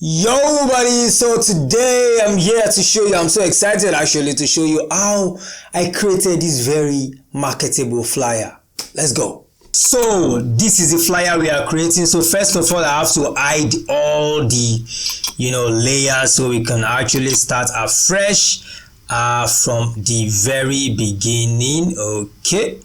Yo buddy, so today I'm here to show you, I'm so excited actually to show you how I created this very marketable flyer. Let's go. So this is the flyer we are creating. So first of all, I have to hide all the layers so we can actually start afresh from the very beginning. Okay,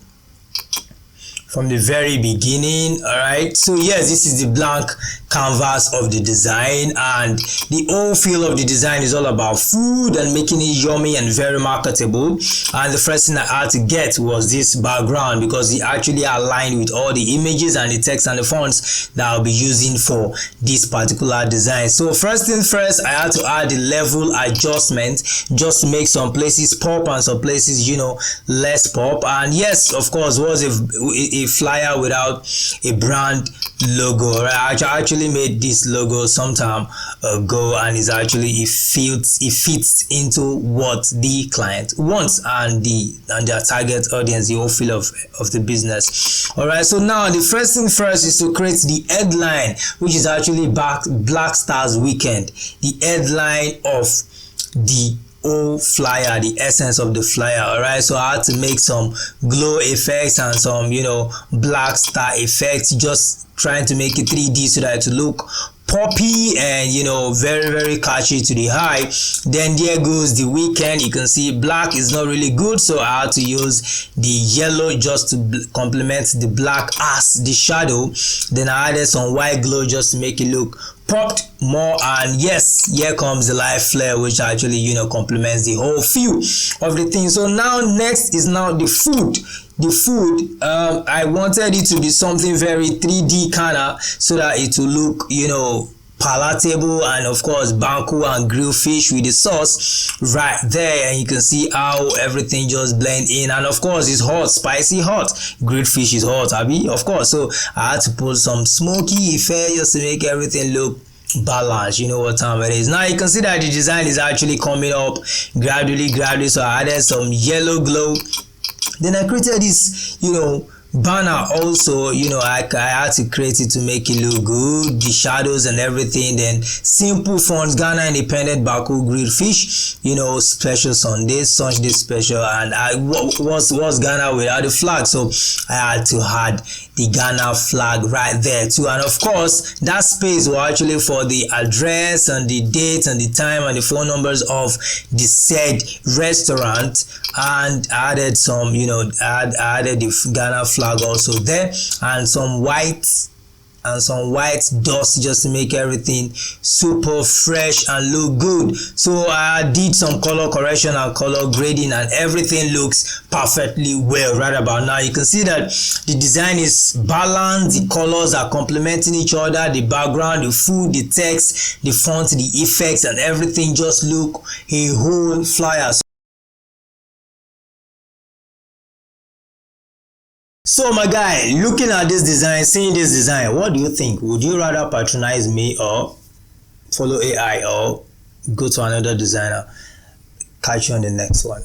from the very beginning. All right, so yes, this is the blank canvas of the design, and the whole feel of the design is all about food and making it yummy and very marketable. And the first thing I had to get was this background, because it actually aligned with all the images and the text and the fonts that I'll be using for this particular design. So first thing first, I had to add the level adjustment just to make some places pop and some places less pop. And yes, of course, was a flyer without a brand logo. Right? I actually made this logo some time ago, and it fits into what the client wants and their target audience, the whole feel of the business. All right, so now the first thing first is to create the headline, which is actually Black Stars Weekend, the headline of the whole flyer, the essence of the flyer. All right, so I had to make some glow effects and some black star effects, just trying to make it 3D so that it will look poppy and very, very catchy to the eye. Then there goes the weekend. You can see black is not really good, so I had to use the yellow just to complement the black as the shadow. Then I added some white glow just to make it look popped more. And yes, here comes the light flare, which actually complements the whole feel of the thing. So now next is now the food. I wanted it to be something very 3D kind of, so that it will look palatable, and of course banku and grilled fish with the sauce right there, and you can see how everything just blend in. And of course it's hot, spicy hot. Grilled fish is hot, Abby, of course. So I had to put some smoky effect just to make everything look balance. You know what time it is now. You can see that the design is actually coming up gradually. So I added some yellow glow. Then I created this banner also. I had to create it to make it look good, the shadows and everything. Then simple fonts, Ghana Independent Baku grilled fish, special Sunday special. And I was Ghana without the flag, so I had to add the Ghana flag right there too. And of course that space was actually for the address and the date and the time and the phone numbers of the said restaurant. And I added some I added the Ghana flag also there, and some white dust just to make everything super fresh and look good. So I did some color correction and color grading, and everything looks perfectly well right about now. You can see that the design is balanced, the colors are complementing each other, the background, the food, the text, the font, the effects, and everything just look a whole flyer. So my guy, looking at this design, seeing this design, what do you think? Would you rather patronize me or follow AI or go to another designer? Catch you on the next one.